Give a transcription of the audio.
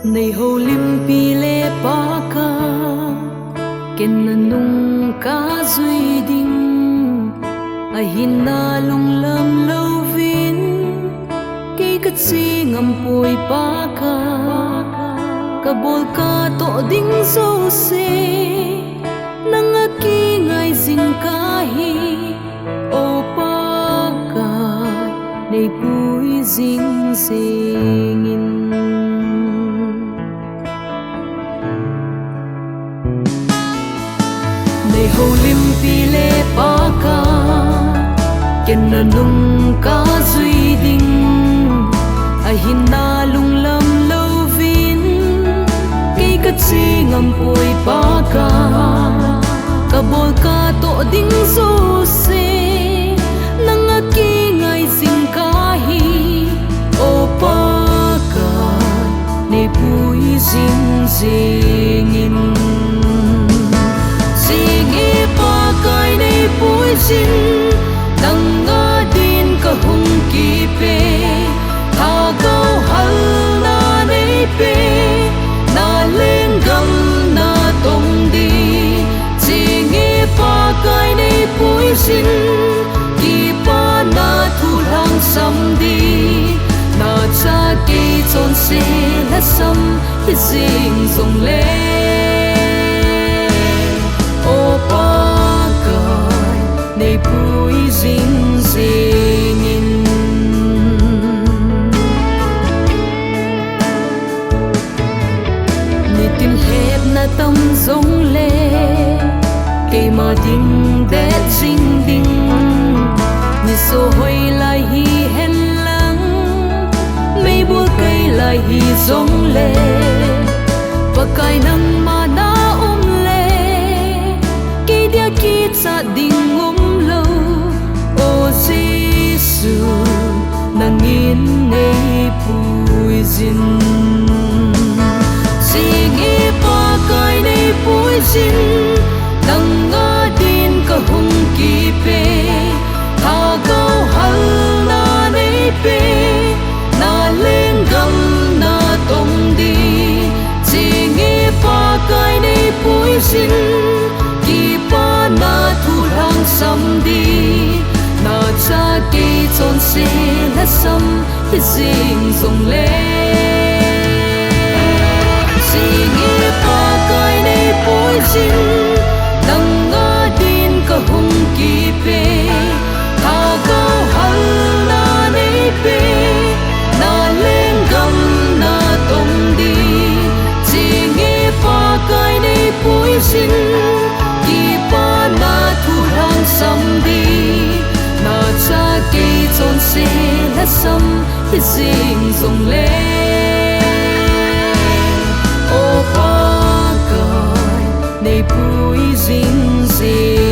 Nei ho lim pi le pa ka ken na nung ka zui ding a hin na lung lam lo vin ke ka chi ngam poi pa ka bol ka to ding zo se nang a ki ngai zing ka hi o pa ka nei pui zing zingin nei ho lim pi le pa ka ken na nung ka zui ding a hin na lung lam lo vin ke ka chi ngam poi pa ka bol ka to ding zo se nang a ki ngai zing ka hi o pa ka nei pui zing zingin sin nang nga din ka hung ki pe tha gao hal na nei pe na leng gam na tong di jingi pa kai nei pui sin ki pa na thu lang sam di na cha ki chon se la sam hi jing song le o pa nei pui zing zingin ni tin het na tâm giống le cây mà ding de zing ding ni so hoi lai hi hen lang mei bul cây lai hi giống le và kai nang ma na le ki dia ki cha ding nangin nei pui zin singi pa kai nei pui zin nang nga din ka hung ki pe tha gao hal na nei pe na leng gam na tong di singi pa kai nei pui zin ki pa na thu lang sam di na cha ki chon se la sam hi jing song le singi pa kai nei poi sin nang nga din ka hung ki pe tha gao hal na nei pe na leng gam na tong di singi pa kai nei poi sin ki pa na thu lang sam di na cha ki chon se la sam hi jing song le o pa kai nei pui zing zing